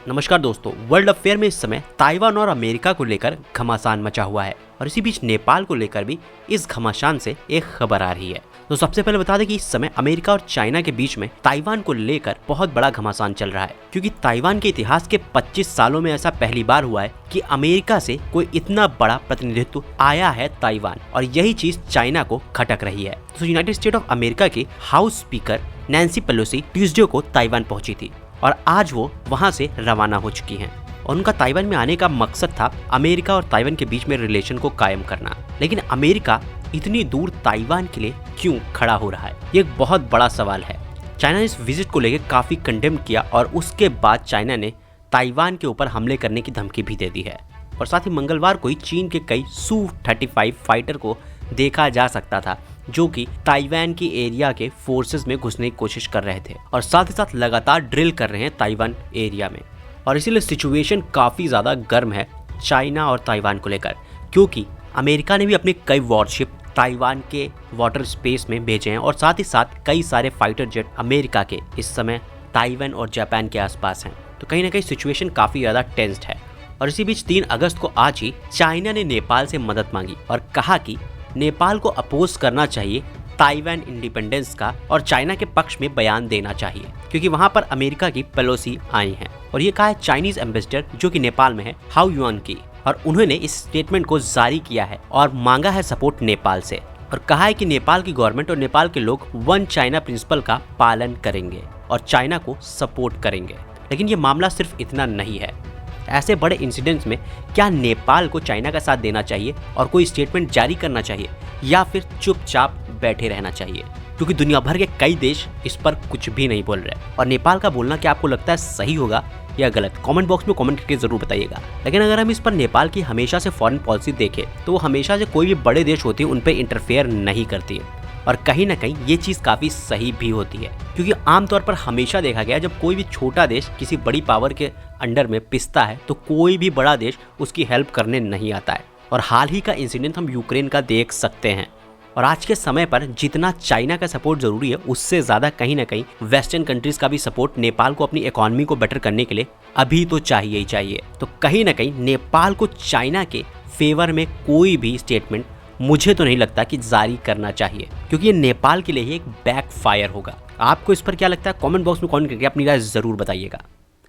नमस्कार दोस्तों, world affair में इस समय ताइवान और अमेरिका को लेकर घमासान मचा हुआ है और इसी बीच नेपाल को लेकर भी इस घमासान से एक खबर आ रही है। तो सबसे पहले बता दें कि इस समय अमेरिका और चाइना के बीच में ताइवान को लेकर बहुत बड़ा घमासान चल रहा है, क्योंकि ताइवान के इतिहास के 25 सालों में ऐसा पहली बार हुआ है कि अमेरिका से कोई इतना बड़ा प्रतिनिधित्व आया है ताइवान, और यही चीज चाइना को खटक रही है। तो यूनाइटेड स्टेट ऑफ अमेरिका के house speaker Nancy Pelosi Tuesday को ताइवान पहुंची थी और आज वो वहां से रवाना हो चुकी हैं। और उनका ताइवान में आने का मकसद था अमेरिका और ताइवान के बीच में रिलेशन को कायम करना। लेकिन अमेरिका इतनी दूर ताइवान के लिए क्यों खड़ा हो रहा है, ये एक बहुत बड़ा सवाल है। चाइना ने इस विजिट को लेकर काफी कंडेम किया और उसके बाद चाइना ने ताइवान के ऊपर हमले करने की धमकी भी दे दी है। और साथ ही मंगलवार को ही चीन के कई Su-35 फाइटर को देखा जा सकता था जो कि ताइवान की एरिया के फोर्सेस में घुसने की कोशिश कर रहे थे और साथ ही साथ लगातार ड्रिल कर रहे हैं ताइवान एरिया में। और इसीलिए सिचुएशन काफ़ी ज़्यादा गर्म है चाइना और ताइवान को लेकर, क्योंकि अमेरिका ने भी अपने कई वॉरशिप ताइवान के वाटर स्पेस में भेजे हैं और साथ ही साथ कई सारे फाइटर जेट अमेरिका के इस समय ताइवान और जापान के आसपास हैं। तो कहीं ना कहीं सिचुएशन काफ़ी ज़्यादा टेंस्ड है। और इसी बीच 3 अगस्त को आज ही चाइना ने नेपाल से मदद मांगी और कहा कि नेपाल को अपोज करना चाहिए ताइवान इंडिपेंडेंस का और चाइना के पक्ष में बयान देना चाहिए, क्योंकि वहां पर अमेरिका की पेलोसी आई हैं। और ये कहा है चाइनीज एम्बेसडर जो कि नेपाल में है, हाउ युआन की, और उन्होंने इस स्टेटमेंट को जारी किया है और मांगा है सपोर्ट नेपाल से और कहा है कि नेपाल की गवर्नमेंट और नेपाल के लोग वन चाइना प्रिंसिपल का पालन करेंगे और चाइना को सपोर्ट करेंगे। लेकिन ये मामला सिर्फ इतना नहीं है। ऐसे बड़े इंसिडेंट्स में क्या नेपाल को चाइना का साथ देना चाहिए और कोई स्टेटमेंट जारी करना चाहिए या फिर चुपचाप बैठे रहना चाहिए, क्योंकि दुनिया भर के कई देश इस पर कुछ भी नहीं बोल रहे। और नेपाल का बोलना क्या आपको लगता है सही होगा या गलत, कमेंट बॉक्स में कमेंट करके जरूर बताइएगा। लेकिन अगर हम इस पर नेपाल की हमेशा से फॉरेन पॉलिसी देखें तो वो हमेशा से कोई भी बड़े देश होती है उन पर इंटरफेयर नहीं करती है, और कहीं ना कहीं ये चीज़ काफ़ी सही भी होती है, क्योंकि आमतौर पर हमेशा देखा गया जब कोई भी छोटा देश किसी बड़ी पावर के अंडर में पिसता है तो कोई भी बड़ा देश उसकी हेल्प करने नहीं आता है। और हाल ही का इंसिडेंट हम यूक्रेन का देख सकते हैं। और आज के समय पर जितना चाइना का सपोर्ट जरूरी है उससे ज़्यादा कहीं ना कहीं वेस्टर्न कंट्रीज़ का भी सपोर्ट नेपाल को अपनी इकोनॉमी को बेटर करने के लिए अभी तो चाहिए ही चाहिए। तो कहीं ना कहीं नेपाल को चाइना के फेवर में कोई भी स्टेटमेंट मुझे तो नहीं लगता कि जारी करना चाहिए, क्योंकि ये नेपाल के लिए ही एक बैकफायर होगा। आपको इस पर क्या लगता है, कमेंट बॉक्स में कमेंट करके अपनी राय जरूर बताइएगा।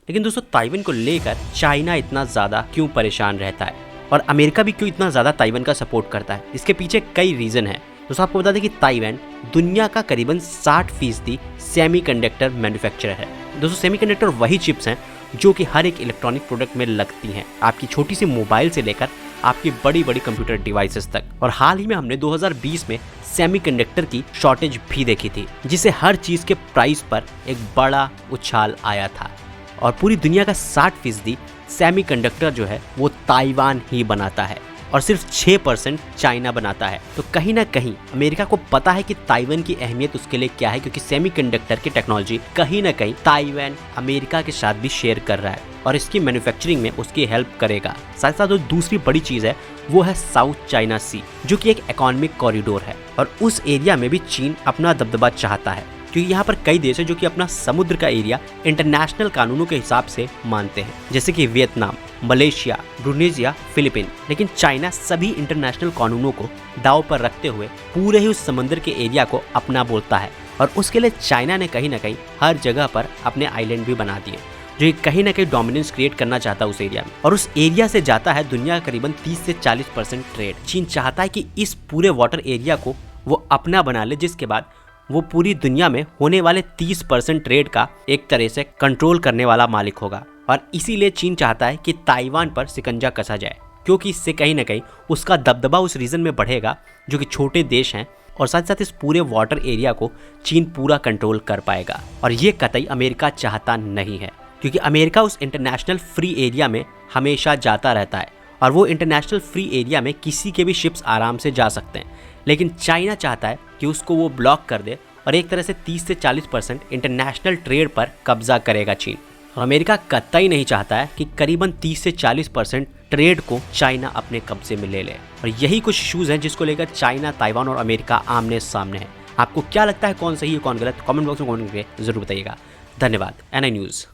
लेकिन दोस्तों, ताइवान को लेकर चाइना इतना ज़्यादा क्यों परेशान रहता है और अमेरिका भी क्यों इतना ज़्यादा ताइवान का सपोर्ट करता है, इसके पीछे कई रीज़न है। दोस्तों, आपको बता दें कि ताइवान दुनिया का करीबन 60% सेमीकंडक्टर मैन्युफैक्चरर है। दोस्तों, सेमीकंडक्टर वही चिप्स हैं जो कि हर एक इलेक्ट्रॉनिक प्रोडक्ट में लगती हैं, आपकी छोटी सी मोबाइल से लेकर आपकी बड़ी बड़ी कंप्यूटर डिवाइसेस तक। और हाल ही में हमने 2020 में सेमीकंडक्टर की शॉर्टेज भी देखी थी, जिससे हर चीज़ के प्राइस पर एक बड़ा उछाल आया था। और पूरी दुनिया का 60% सेमीकंडक्टर जो है वो ताइवान ही बनाता है और सिर्फ 6% चाइना बनाता है। तो कहीं ना कहीं अमेरिका को पता है कि ताइवान की अहमियत उसके लिए क्या है, क्योंकि सेमीकंडक्टर की टेक्नोलॉजी कहीं ना कहीं ताइवान अमेरिका के साथ भी शेयर कर रहा है और इसकी मैन्युफैक्चरिंग में उसकी हेल्प करेगा। साथ साथ जो दूसरी बड़ी चीज़ है वो है साउथ चाइना सी, जो कि एक इकोनॉमिक कॉरिडोर है और उस एरिया में भी चीन अपना दबदबा चाहता है, क्योंकि यहाँ पर कई देश हैं जो कि अपना समुद्र का एरिया इंटरनेशनल कानूनों के हिसाब से मानते हैं, जैसे कि वियतनाम, मलेशिया, इंडोनेशिया, फिलीपीन। लेकिन चाइना सभी इंटरनेशनल कानूनों को दांव पर रखते हुए पूरे ही उस समुद्र के एरिया को अपना बोलता है और उसके लिए चाइना ने कहीं ना कहीं हर जगह पर अपने आइलैंड भी बना दिए, जो कहीं ना कहीं डोमिनेंस क्रिएट करना चाहता है उस एरिया में। और उस एरिया से जाता है दुनिया का करीबन 30 से 40% ट्रेड। चीन चाहता है कि इस पूरे वाटर एरिया को वो अपना बना ले, जिसके बाद वो पूरी दुनिया में होने वाले 30% ट्रेड का एक तरह से कंट्रोल करने वाला मालिक होगा। और इसीलिए चीन चाहता है कि ताइवान पर शिकंजा कसा जाए, क्योंकि इससे कहीं ना कहीं उसका दबदबा उस रीजन में बढ़ेगा जो कि छोटे देश हैं, और साथ साथ इस पूरे वाटर एरिया को चीन पूरा कंट्रोल कर पाएगा। और ये कतई अमेरिका चाहता नहीं है, क्योंकि अमेरिका उस इंटरनेशनल फ्री एरिया में हमेशा जाता रहता है और वो इंटरनेशनल फ्री एरिया में किसी के भी शिप्स आराम से जा सकते हैं। लेकिन चाइना चाहता है कि उसको वो ब्लॉक कर दे और एक तरह से 30 से 40% इंटरनेशनल ट्रेड पर कब्जा करेगा चीन। और अमेरिका कतई नहीं चाहता है कि करीबन 30 से 40% ट्रेड को चाइना अपने कब्जे में ले ले। और यही कुछ इशूज़ हैं जिसको लेकर चाइना, ताइवान और अमेरिका आमने सामने है। आपको क्या लगता है, कौन सही है कौन गलत, कमेंट बॉक्स में कमेंट करके जरूर बताइएगा। धन्यवाद। NI news.